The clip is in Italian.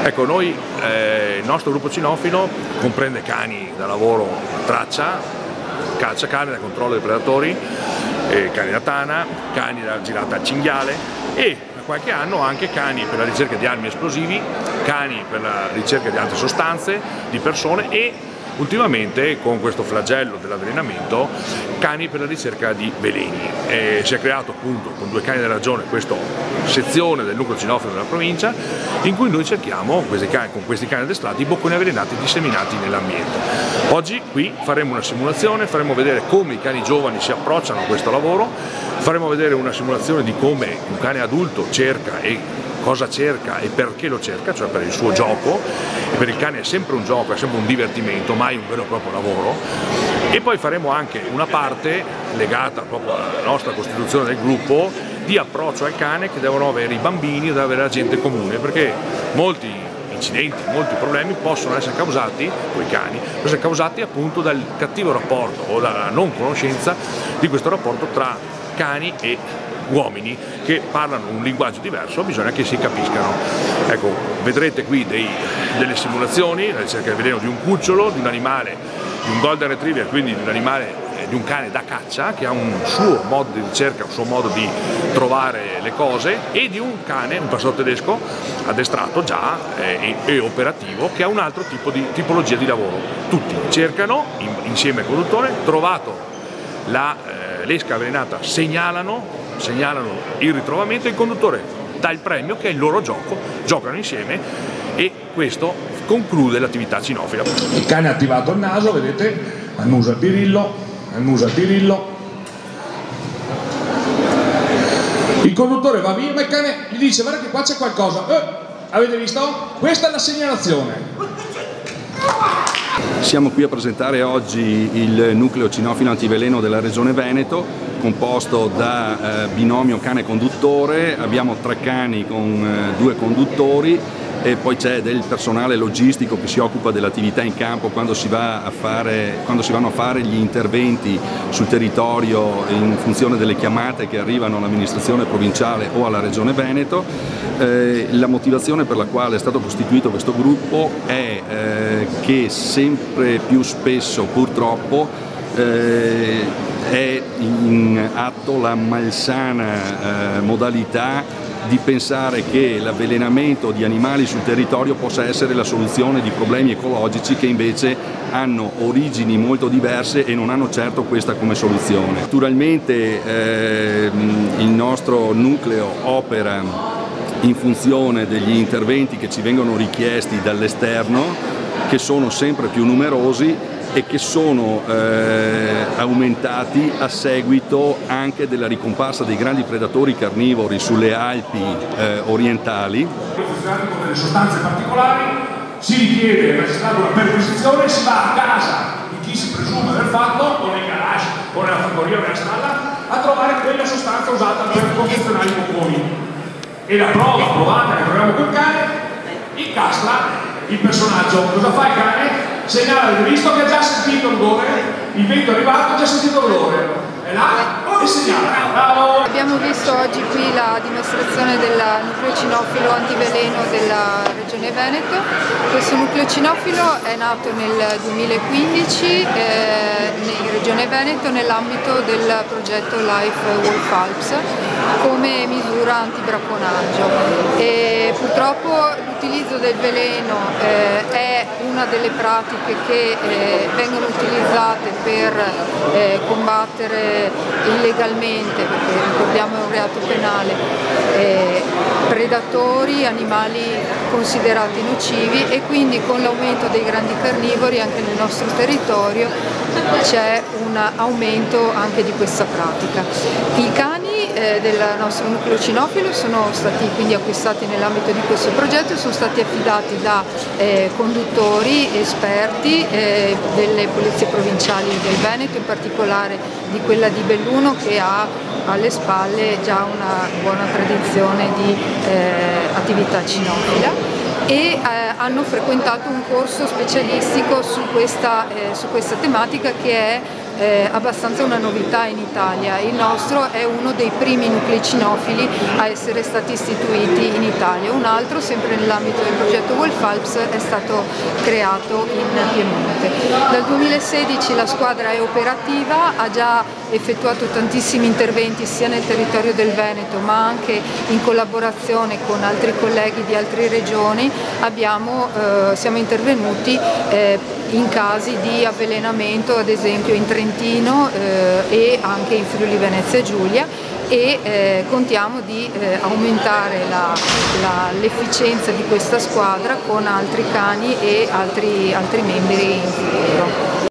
Ecco, noi, il nostro gruppo cinofilo comprende cani da lavoro traccia, caccia carne da controllo dei predatori, cani da tana, cani da girata al cinghiale e da qualche anno anche cani per la ricerca di armi esplosivi, cani per la ricerca di altre sostanze, di persone e ultimamente con questo flagello dell'avvelenamento cani per la ricerca di veleni. Si è creato appunto con Due Cani della Ragione questa sezione del nucleo cinofilo della provincia in cui noi cerchiamo con questi cani addestrati i bocconi avvelenati disseminati nell'ambiente. Oggi qui faremo una simulazione, faremo vedere come i cani giovani si approcciano a questo lavoro, faremo vedere una simulazione di come un cane adulto cerca e cosa cerca e perché lo cerca, cioè per il suo gioco, e per il cane è sempre un gioco, è sempre un divertimento, mai un vero e proprio lavoro. E poi faremo anche una parte legata proprio alla nostra costituzione del gruppo di approccio al cane che devono avere i bambini, deve avere la gente comune, perché molti incidenti, molti problemi possono essere causati, con i cani, possono essere causati appunto dal cattivo rapporto o dalla non conoscenza di questo rapporto tra cani e uomini che parlano un linguaggio diverso, bisogna che si capiscano. Ecco, vedrete qui delle simulazioni, la ricerca del veleno di un cucciolo, di un animale, di un golden retriever, quindi di un animale, di un cane da caccia che ha un suo modo di ricerca, un suo modo di trovare le cose, e di un cane, un pastore tedesco addestrato già e operativo, che ha un altro tipo di tipologia di lavoro. Tutti cercano insieme al conduttore, trovato l'esca avvelenata, segnalano il ritrovamento e il conduttore dà il premio che è il loro gioco, giocano insieme e questo conclude l'attività cinofila. Il cane ha attivato il naso, vedete, annusa il birillo, il conduttore va via ma il cane gli dice guarda che qua c'è qualcosa, avete visto? Questa è la segnalazione. Siamo qui a presentare oggi il nucleo cinofilo antiveleno della Regione Veneto, composto da binomio cane-conduttore. Abbiamo 3 cani con 2 conduttori e poi c'è del personale logistico che si occupa dell'attività in campo quando si vanno a fare gli interventi sul territorio in funzione delle chiamate che arrivano all'amministrazione provinciale o alla Regione Veneto. La motivazione per la quale è stato costituito questo gruppo è che sempre più spesso purtroppo è in atto la malsana modalità di pensare che l'avvelenamento di animali sul territorio possa essere la soluzione di problemi ecologici che invece hanno origini molto diverse e non hanno certo questa come soluzione. Naturalmente il nostro nucleo opera in funzione degli interventi che ci vengono richiesti dall'esterno, che sono sempre più numerosi e che sono aumentati a seguito anche della ricomparsa dei grandi predatori carnivori sulle Alpi orientali. Con delle sostanze particolari si richiede una perquisizione e si va a casa di chi si presume aver fatto, o nel garage, o nella fattoria o nella stalla, a trovare quella sostanza usata per confezionare i bocconi. E la prova provata che troviamo col cane incastra il personaggio. Cosa fa il cane? Segnala, visto che ha già sentito l'odore, il vento è arrivato, ha già sentito l'odore, è là e segnala. Bravo! Abbiamo visto oggi qui la dimostrazione del nucleo cinofilo antiveleno della Regione Veneto. Questo nucleo cinofilo è nato nel 2015 in Regione Veneto nell'ambito del progetto Life Wolf Alps come misura antibracconaggio. E purtroppo l'utilizzo del veleno è una delle pratiche che vengono utilizzate per combattere illegalmente, perché ricordiamo è un reato penale, predatori, animali considerati nocivi, e quindi con l'aumento dei grandi carnivori anche nel nostro territorio c'è un aumento anche di questa pratica. I cani del nostro nucleo cinofilo sono stati quindi acquistati nell'ambito di questo progetto e sono stati affidati da conduttori esperti delle polizie provinciali del Veneto, in particolare di quella di Belluno, che ha alle spalle già una buona tradizione di attività cinofila, e hanno frequentato un corso specialistico su questa tematica, che è abbastanza una novità in Italia. Il nostro è uno dei primi nuclei cinofili a essere stati istituiti in Italia. Un altro, sempre nell'ambito del progetto Wolf Alps, è stato creato in Piemonte. Dal 2016 la squadra è operativa, ha già effettuato tantissimi interventi sia nel territorio del Veneto ma anche in collaborazione con altri colleghi di altre regioni. Siamo intervenuti in casi di avvelenamento, ad esempio in Trentino e anche in Friuli Venezia Giulia, e contiamo di aumentare l'efficienza di questa squadra con altri cani e altri membri in futuro.